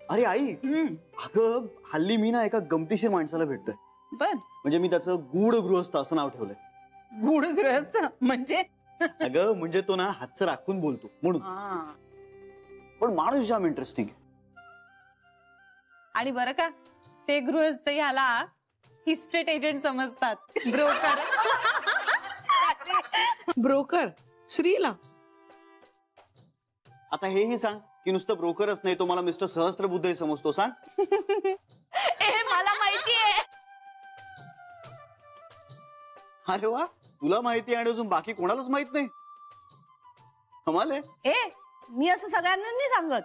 अरे आई, अगं हल्ली मी ना एका गमतीशीर माणसाला भेटतोय. बर, म्हणजे मी त्याचं गूढ गृहस्थ असं नाव ठेवलंय. गूढ गृहस्थ म्हणजे? अगं म्हणजे तो ना हातचं राखून बोलतो म्हणून. पण माणूस जाम इंटरेस्टिंग आहे. आणि बरं का, ते गृहस्थ ह्याला इस्टेट एजंट समजतात, ब्रोकर. ब्रोकर श्रीला. आता हेही सांग की नुसतं ब्रोकरच नाही, तो मला मिस्टर सहस्त्रबुद्धे समजतो. सांग. मला माहितीये. अरे वा, तुला माहिती आणि अजून बाकी कोणालाच माहित नाही. कमाल आहे. मी असं सगळ्यांना नाही सांगत.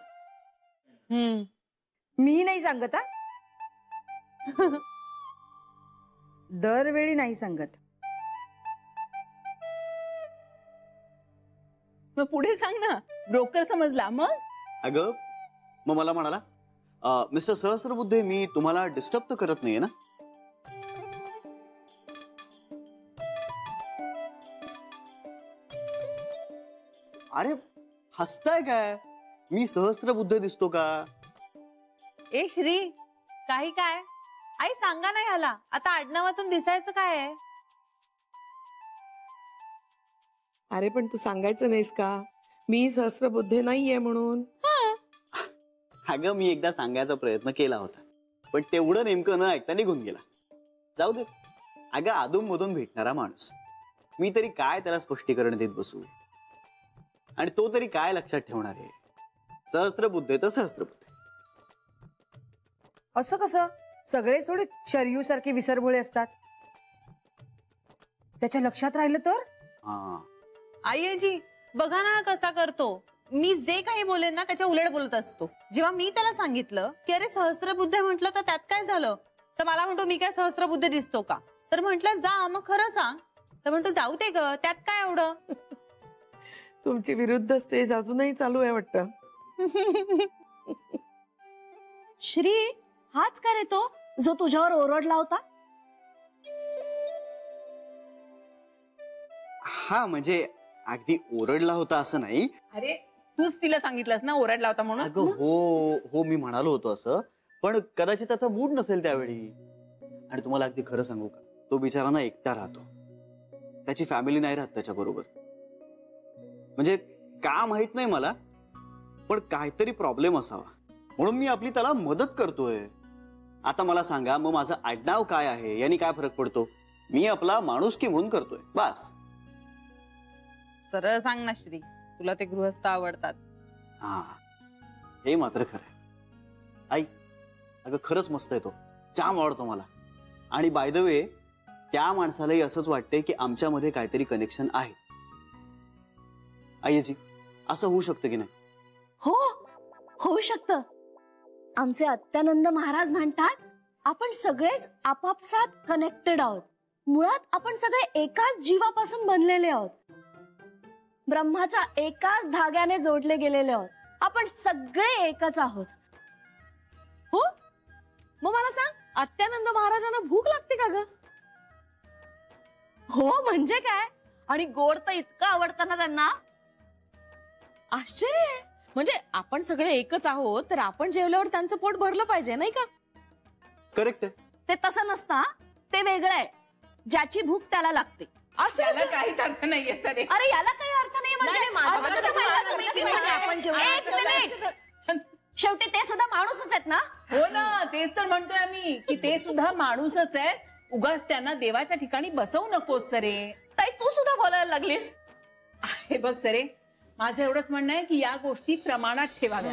मी नाही सांगत. दरवेळी नाही सांगत. मग पुढे सांग ना. ब्रोकर समजला मग? अगं मग मला म्हणाला, मिस्टर सहस्त्रबुद्धे मी तुम्हाला डिस्टर्ब तर करत नाहीये ना? अरे हसताय काय? मी सहस्त्रबुद्धे दिसतो का? ए श्री, काही काय? आई सांगा ना ह्याला, आता आडनावातून दिसायचं काय आहे? अरे पण तू सांगायचं नाहीस का मी सहस्त्रबुद्धे नाहीये म्हणून? अगं मी एकदा सांगायचा प्रयत्न केला होता, पण तेवढं नेमकं न ऐकता निघून गेला. जाऊ दे. अगं अधून मधून भेटणारा माणूस, मी तरी काय त्याला स्पष्टीकरण देत बसू, आणि तो तरी काय लक्षात ठेवणार आहे? सहस्त्रबुद्धे तर सहस्त्रबुद्धे. असं कसं? सगळे थोडे शरयू सारखे विसरभोळे असतात. त्याच्या लक्षात राहिलं तर? आईजी बघा ना कसा करतो. मी जे काही बोलेन ना त्याच्या उलट बोलत असतो. जेव्हा मी त्याला सांगितलं की अरे सहस्त्रबुद्धे म्हटलं तर त्यात काय झालं, तर मला म्हणतो मी काय सहस्त्रबुद्धे दिसतो का? तर म्हटलं जा मग खरं सांग. तर म्हणतो जाऊ दे ग, त्यात काय एवढं. तुमची विरुद्ध स्टेज अजूनही चालू आहे वाटतं. श्री, हाच का रे तो जो तुझ्यावर ओरडला होता? हा म्हणजे अगदी ओरडला होता असं नाही. अरे तूच तिला सांगितलंस ना ओरडला होता म्हणून. अगं हो हो, मी म्हणालो होतो असं, पण कदाचित त्याचा मूड नसेल त्यावेळी. आणि तुम्हाला अगदी खरं सांगू का, तो बिचारा ना एकटा राहतो. त्याची फॅमिली नाही राहत त्याच्या बरोबर. म्हणजे का माहित नाही मला, पण काहीतरी प्रॉब्लेम असावा म्हणून मी आपली त्याला मदत करतोय. आता मला सांगा, मग माझं आडनाव काय आहे याने काय फरक पडतो? मी आपला माणुसकी म्हणून करतोय बस. सरळ सांग ना श्री, तुला ते गृहस्थ आवडतात? हा, हे मात्र खरंय. आई अगं खरंच मस्त आहे तो, जाम आवडतो मला. आणि बाय द वे त्या माणसालाही असंच वाटतंय की आमच्यामध्ये काहीतरी कनेक्शन आहे. आईजी असं होऊ शकतं की नाही? हो, होऊ शकतं. आमचे अत्यानंद महाराज म्हणतात आपण सगळेच आपापसात कनेक्टेड आहोत. मुळात आपण सगळे एकाच जीवापासून बनलेले आहोत. ब्रह्माच्या एकाच धाग्याने जोडले गेलेले आहोत. आपण सगळे एकच आहोत. हो, मग मला सांग, अत्यानंद महाराजांना भूक लागते का ग? हो म्हणजे काय, आणि गोड तर इतकं आवडतं ना त्यांना. आश्चर्य आहे. म्हणजे आपण सगळे एकच आहोत, तर आपण जेवल्यावर त्यांचं पोट भरलं पाहिजे नाही का? करेक्ट आहे. ते तसं नसतं. ते वेगळं आहे. ज्याची भूक त्याला लागते. त्याला काहीच अर्थ नाहीये. अरे याला काही अर्थ नाही म्हणजे शेवटी ते सुद्धा माणूसच आहेत ना. हो ना, तेच तर म्हणतोय आम्ही की ते सुद्धा माणूसच आहेत. उगाच त्यांना देवाच्या ठिकाणी बसवू नकोस सरे. ताई तू सुद्धा बोलायला लागलीस. हे बघ सरे, माझं एवढंच म्हणणं आहे की या गोष्टी प्रमाणात ठेवाव्या.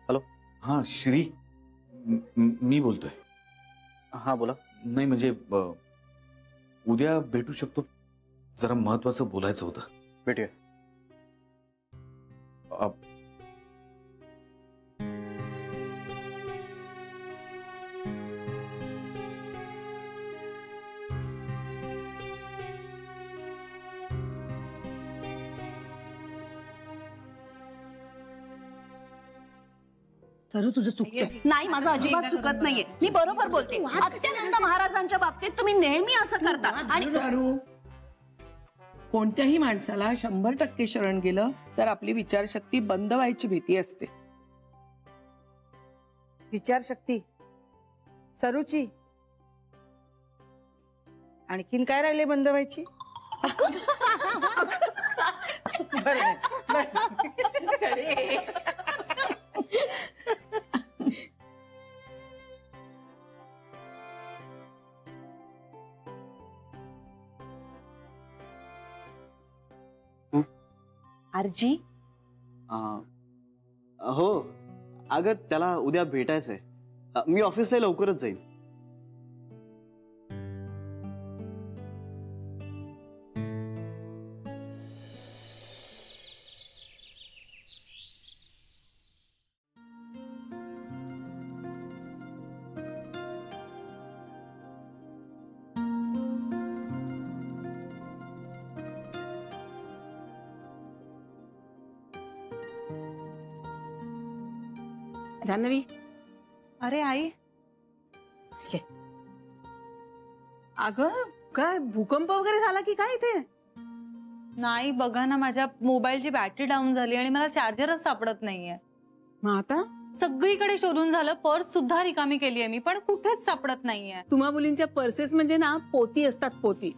हॅलो. हा श्री, मी बोलतोय. हा बोला. नाही म्हणजे उद्या भेटू शकतो? जरा महत्वाचं बोलायचं होतं. भेटूया. तर तुझं चुकतं. नाही, माझं अजिबात चुकत नाहीये. मी बरोबर बोलते. अत्यानंद महाराजांच्या बाबतीत तुम्ही नेहमी असं करता. आणि कोणत्याही माणसाला 100% शरण गेलं तर आपली विचारशक्ती बंद व्हायची भीती असते. विचारशक्ती सरूची आणखीन काय राहिले बंद व्हायची? बरं, बरं. आरजी हो अगं त्याला उद्या भेटायचंय. मी ऑफिसला लवकरच जाईन. जान्हवी, अरे आई, अगं काय भूकंप वगैरे झाला की काय इथे? नाही बघा ना, माझ्या मोबाईलची बॅटरी डाऊन झाली आणि मला चार्जरच सापडत नाहीये. मग आता सगळीकडे शोधून झालं, पर्स सुद्धा रिकामी केली आहे मी, पण कुठेच सापडत नाहीये. तुम्हा मुलींच्या पर्सेस म्हणजे ना पोती असतात, पोती.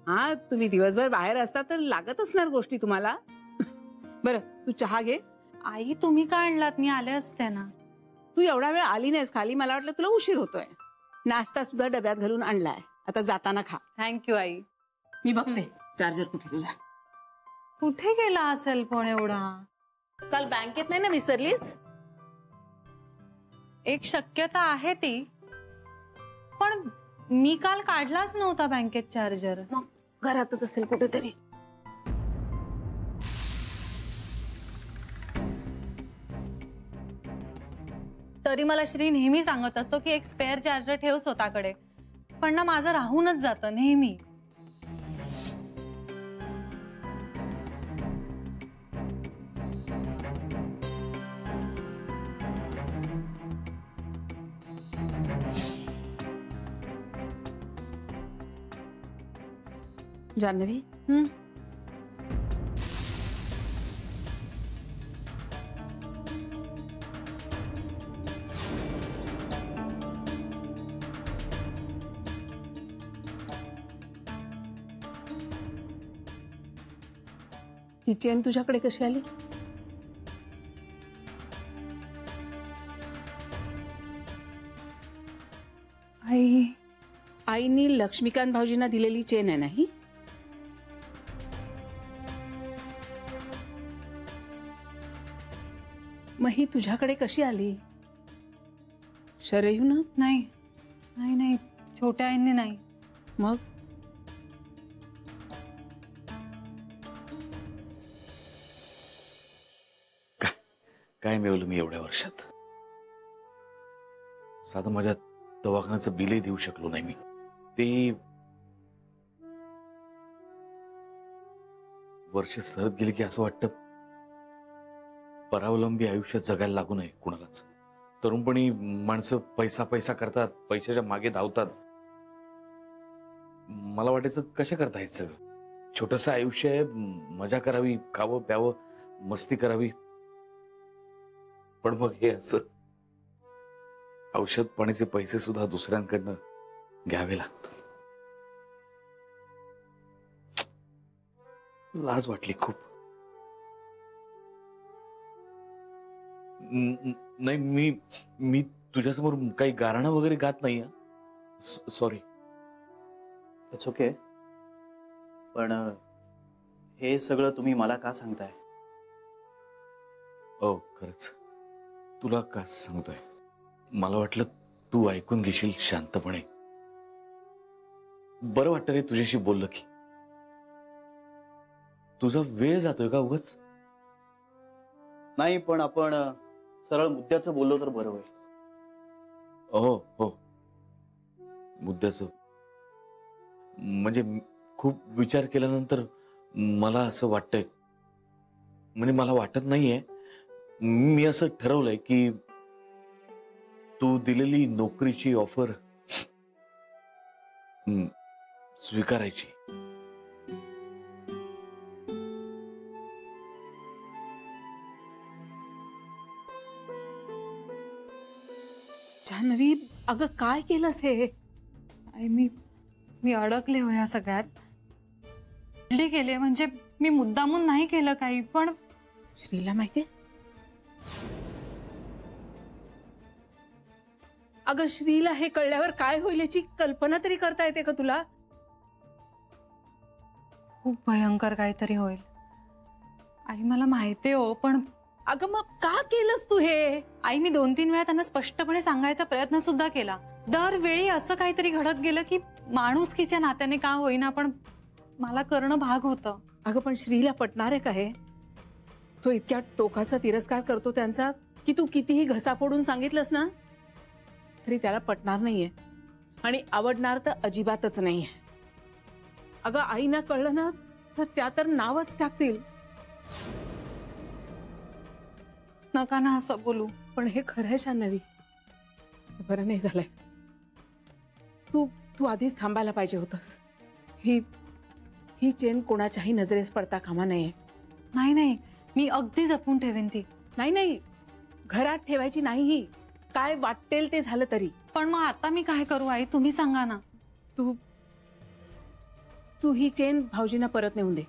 हा, तुम्ही दिवसभर बाहेर असता तर लागत असणार गोष्टी तुम्हाला. बरं तू चहा घे. आई तुम्ही का आणलात? मी आले असते ना. तू एवढा वेळ आली नाहीस खाली, मला वाटलं तुला उशीर होतोय. नाश्ता सुद्धा डब्यात घालून आणलाय, आता जाताना खा. थँक्यू आई. मी बघते चार्जर कुठे तुझा. कुठे गेला असेल फोन एवढा? काल बँकेत नाही ना विसरलीस? एक शक्यता आहे ती, पण मी काल काढलाच नव्हता बँकेत चार्जर. मग घरातच असेल कुठेतरी. तरी मला श्री नेहमी सांगत असतो की एक स्पेअर चार्जर ठेव स्वतःकडे, पण ना माझं राहूनच जातं नेहमी. जान्हवी, ही चेन तुझ्याकडे कशी आली? आई, आईनी लक्ष्मीकांत भाऊजींना दिलेली चेन आहे ना ही? मग ही तुझ्याकडे कशी आली? शरयू ना? नाही नाही नाही, छोट्या आईंनी नाही. मग काय मिळवलं मी एवढ्या वर्षात? साधं माझ्या दवाखान्याचं बिलही देऊ शकलो नाही मी. ते वर्ष सहज गेली की असं वाटतं परावलंबी आयुष्यात जगायला लागू नये कुणालाच. तरुणपणी माणसं पैसा पैसा करतात, पैशाच्या मागे धावतात. मला वाटायचं कशा करता येत सगळं. छोटंसं आयुष्य आहे, मजा करावी, खावं प्यावं, मस्ती करावी. पण मग हे असं औषध पाण्याचे पैसे सुद्धा दुसऱ्यांकडनं घ्यावे लागतात. लाज वाटली खूप. नाही, मी तुझ्यासमोर काही गाणं वगैरे गात नाही. सॉरी. It's okay. पण हे सगळं तुम्ही मला का सांगताय? ओ खरंच तुला का सांगतोय? मला वाटलं तू ऐकून घेशील शांतपणे. बरं वाटतं रे तुझ्याशी बोललं की. तुझा वेळ जातोय का उगाच? नाही, पण आपण सरळ मुद्द्याचं बोललो तर बरं होईल. हो हो, मुद्द्याचं म्हणजे खूप विचार केल्यानंतर मला असं वाटतंय, म्हणजे मला वाटत नाहीये, मी असं ठरवलंय की तू दिलेली नोकरीची ऑफर स्वीकारायची. जान्हवी, अगं काय केलंस हे? आई मी अडकले हो या सगळ्यात. हल्ली केले म्हणजे मी मुद्दामून नाही केलं काही, पण श्रीला माहितीये? अगं श्रीला हे कळल्यावर काय होईल याची कल्पना तरी करता येते का तुला? खूप भयंकर काहीतरी होईल. आई मला माहितीये हो, पण अगं मग का केलंस तू हे? आई मी 2-3 वेळा त्यांना स्पष्टपणे सांगायचा प्रयत्न सुद्धा केला. दरवेळी असं काहीतरी घडत गेलं की माणुसकीच्या नात्याने का होईना पण मला करणं भाग होतं. अगं पण श्रीला पटणार आहे का हे? तो इतक्या टोकाचा तिरस्कार करतो त्यांचा की तू कितीही घसा फोडून सांगितलंस ना तरी त्याला पटणार नाहीये आणि आवडणार तर अजिबातच नाहीये. अगं आईना कळलं ना तर त्या तर नावच टाकतील. नका ना असं बोलू. पण हे खरं आहे जान्हवी, बरं नाही झालंय. तू आधीच थांबायला पाहिजे होतस. ही चेन कोणाच्याही नजरेस पडता कामा नये. नाही मी अगदी जपून ठेवेन ती. नाही घरात ठेवायची नाही. काय वाटेल ते झालं तरी. पण मग आता मी काय करू आई, तुम्ही सांगा ना. तू ही चेन भाऊजींना परत नेऊन दे.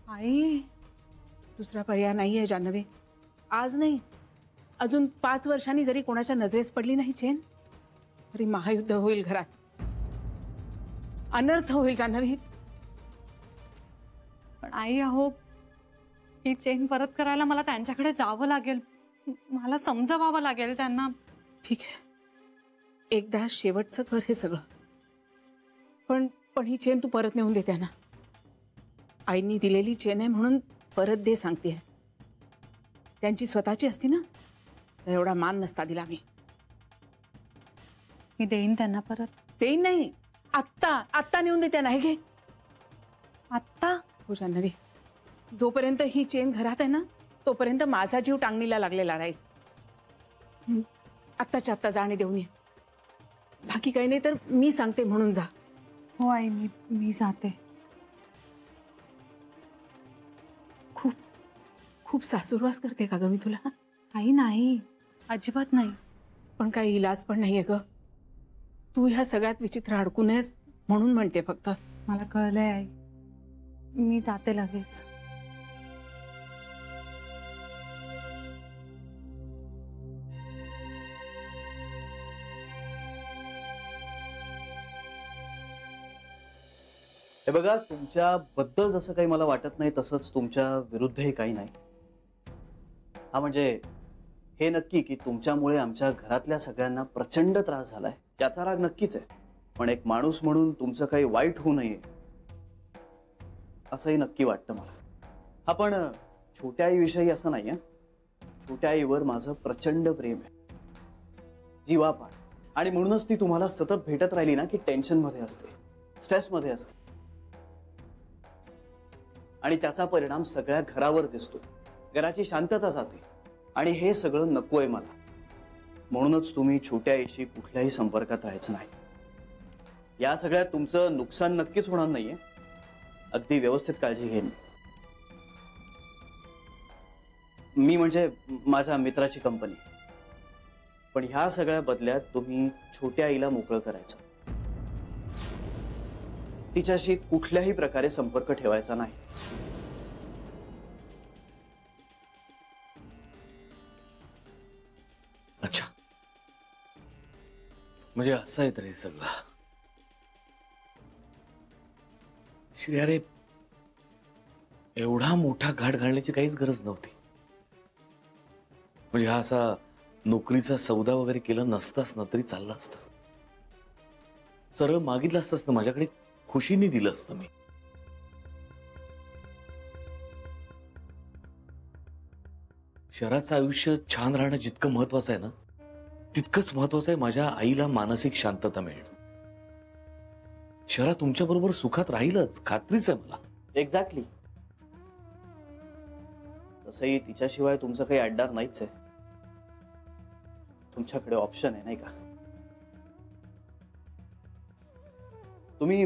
आई दुसरा पर्याय नाहीये जान्हवी. आज नाही, अजून 5 वर्षांनी जरी कोणाच्या नजरेस पडली नाही चेन तरी महायुद्ध होईल घरात. अनर्थ होईल जान्हवी. पण आई अहो, ही चेन परत करायला मला त्यांच्याकडे जावं लागेल. मला समजवावं लागेल त्यांना. ठीक आहे, एकदा शेवटचं कर हे सगळं. पण ही चेन तू परत नेऊन दे त्यांना. आईनी दिलेली चेन आहे म्हणून परत दे सांगते. त्यांची स्वतःची असती ना तर एवढा मान नसता दिला मी देईन त्यांना परत. देईन नाही, आत्ता नेऊन दे त्यांना. हे घे. आत्ता? हो जान्हवी, जोपर्यंत ही चेन घरात आहे ना तोपर्यंत माझा जीव टांगणीला लागलेला राहील. आत्ताच्या आत्ता जा आणि देऊन ये. बाकी काही नाही तर मी सांगते म्हणून जा. हो आई, मी जाते. खूप सासूरवास करते का ग मी तुला? आई नाही, अजिबात नाही. पण काही इलाज पण नाहीये ग. तू ह्या सगळ्यात विचित्र अडकू नयेस म्हणून म्हणते फक्त. मला कळलंय आई, मी जाते लगेच. हे बघा, तुमच्याबद्दल जसं काही मला वाटत नाही तसंच तुमच्या विरुद्धही काही नाही. हा म्हणजे हे नक्की की तुमच्यामुळे आमच्या घरातल्या सगळ्यांना प्रचंड त्रास झालाय याचा राग नक्कीच आहे. पण एक माणूस म्हणून तुमचं काही वाईट होऊ नये असंही नक्की वाटतं मला. हा पण छोट्या आईविषयी असं नाहीये. छोट्या आईवर माझं प्रचंड प्रेम आहे, जीवापाड. आणि म्हणूनच ती तुम्हाला सतत भेटत राहिली ना की टेन्शन मध्ये असते, स्ट्रेस मध्ये असते आणि त्याचा परिणाम सगळ्या घरावर दिसतो. घराची शांतता जाते आणि हे सगळं नकोय मला. म्हणूनच तुम्ही छोट्या आईशी कुठल्याही संपर्कात राहायचं नाही. या सगळ्यात तुमचं नुकसान नक्कीच होणार नाहीये. अगदी व्यवस्थित काळजी घेईन मी, म्हणजे माझ्या मित्राची कंपनी. पण ह्या सगळ्या बदल्यात तुम्ही छोट्या आईला मोकळं करायचं. तिच्याशी कुठल्याही प्रकारे संपर्क ठेवायचा नाही. अच्छा, म्हणजे असं आहे तर हे सगळं. श्री, अरे एवढा मोठा घाट घालण्याची काहीच गरज नव्हती. म्हणजे हा असा नोकरीचा सौदा वगैरे केला नसताच ना तरी चालला असतं. सरळ मागितलं असतंच ना माझ्याकडे, खुशीने दिलं असतं मी. शहराचं आयुष्य छान राहणं जितकं महत्वाचं आहे ना तितकंच महत्वाचं आहे माझ्या आईला मानसिक शांतता मिळणं. शहरात तुमच्या बरोबर सुखात राहीलच, खात्रीच आहे मला. एक्झॅक्टली. तसंही तिच्याशिवाय तुमचं काही अड्डार नाहीच आहे. तुमच्याकडे ऑप्शन आहे, नाही का? तुम्ही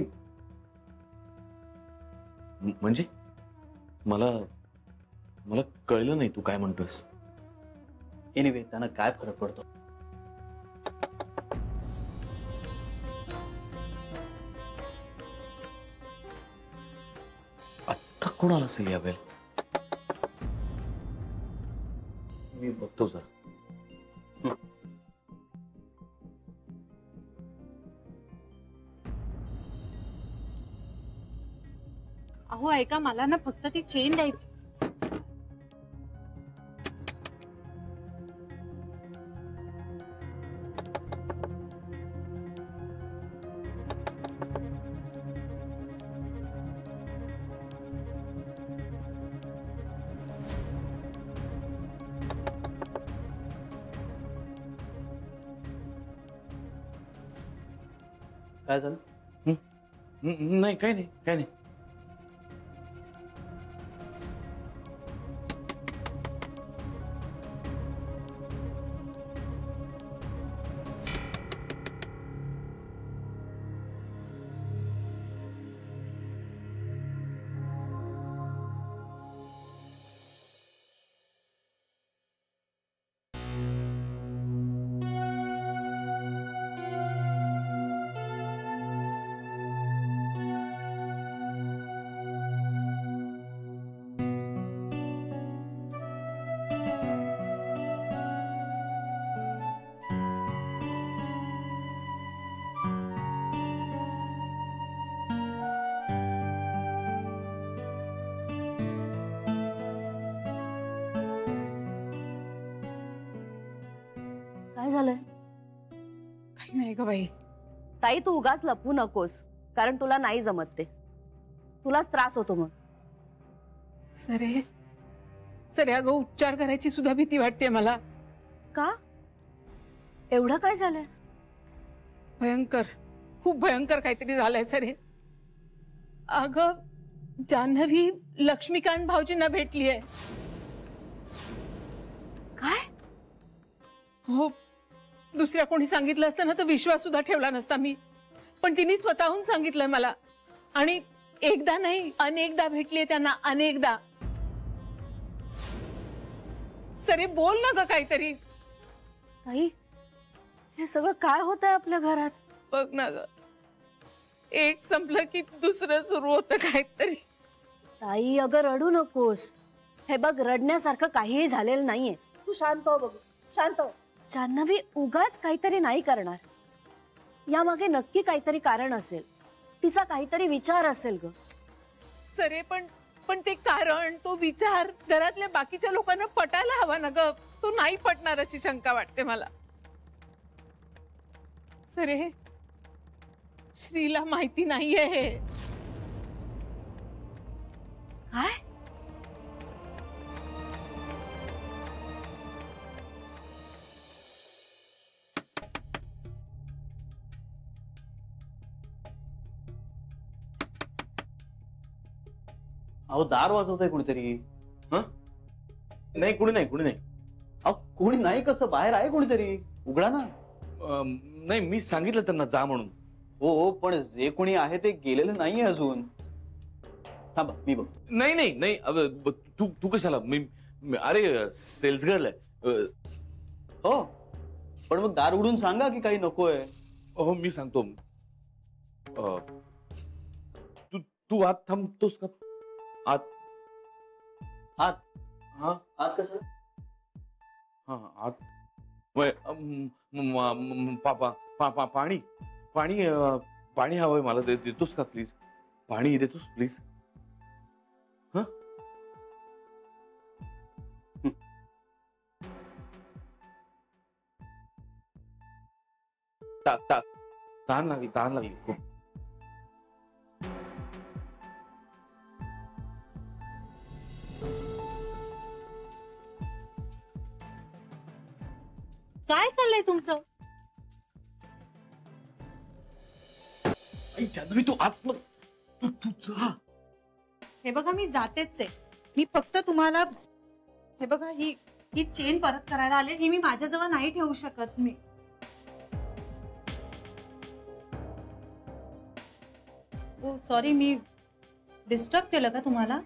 म्हणजे मला कळलं नाही तू काय म्हणतोयस. एनिवे त्यांना काय फरक पडतो. आत्ता कोणाला असेल यावेळेल? मी बघतो जरा. अहो ऐका, मला ना फक्त ती चेन द्यायची. काय झालं? नाही, काही नाही, काही नाही. काय झालंय? काही नाही ग बाई. ताई तू उगाच लपवू नकोस, कारण तुला नाही जमत ते. तुलाच त्रास होतो मग. सरे सरे अगं, उपचार करायची सुद्धा भीती वाटते मला. का? एवढं काय झालंय? भयंकर, खूप भयंकर काहीतरी झालंय सरे. अगं जान्हवी लक्ष्मीकांत भाऊजींना भेटलीये. काय? हो, दुसऱ्या कोणी सांगितलं असतं ना तर विश्वास सुद्धा ठेवला नसता मी. पण तिने स्वतःहून सांगितलंय मला. आणि एकदा नाही, अनेकदा भेटलीये त्यांना, अनेकदा. सरे बोल ना ग काहीतरी. ताई हे सगळं काय होत आहे आपल्या घरात? बघ ना ग, एक संपलं की दुसरं सुरू होतं काहीतरी. ताई अगं रडू नकोस. हे बघ, रडण्यासारखं काहीही झालेलं नाहीये. तू शांत हो. बघ, शांत हो. जान्हवी उगाच काहीतरी नाही करणार. यामागे नक्की काहीतरी कारण असेल. तिचा काहीतरी विचार असेल ग. सरे पण ते कारण, तो विचार घरातल्या बाकीच्या लोकांना पटायला हवा ना ग. तो नाही पटणार अशी शंका वाटते मला. सरे श्रीला माहिती नाहीये हे. काय? अहो दार वाजवतंय कोणीतरी. नाही, कुणी नाही, कुणी नाही. अहो कोणी नाही कसं? बाहेर आहे कोणीतरी, उघडा ना. नाही, मी सांगितलं त्यांना जा म्हणून. हो हो, पण जे कोणी आहे ते गेलेलं नाहीये अजून. थांबा मी बघतो. नाही नाही नाही, तू कशाला? अरे सेल्स गर्ल आहे. हो, पण मग दार उघडून सांगा की काही नकोय. हो मी सांगतो. तू आत थांबतोस का? आत आत? हा आत कसं? हा आत. पाणी पाणी पाणी हवंय मला. देतोस का प्लीज? पाणी देतोस प्लीज? हा तहान लागली खूप. काय चाललंय तुमचं? जान्हवी तू आत तू जा. हे बघा मी जातेच आहे. मी फक्त तुम्हाला हे बघा, ही चेन परत करायला आले. ही मी माझ्याजवळ नाही ठेवू शकत. मी ओ सॉरी, मी डिस्टर्ब केलं का तुम्हाला?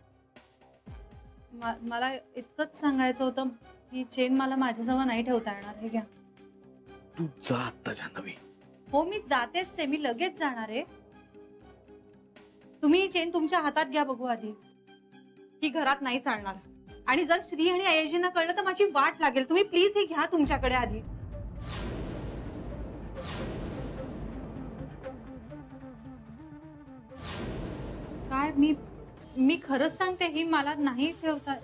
मला इतकंच सांगायचं होतं. ही चेन मला माझ्याजवळ नाही ठेवता येणार. हे घ्या. तू जा आत्ता जान्हवी. हो मी जातेच आहे, मी लगेच जाणार आहे. तुम्ही ही चेन तुमच्या हातात घ्या बघू आधी. ही घरात नाही चालणार आणि जर श्री आणि आयजींना कळलं तर माझी वाट लागेल. तुम्ही प्लीज ही घ्या तुमच्याकडे आधी. काय मी खरंच सांगते, ही मला नाही ठेवता.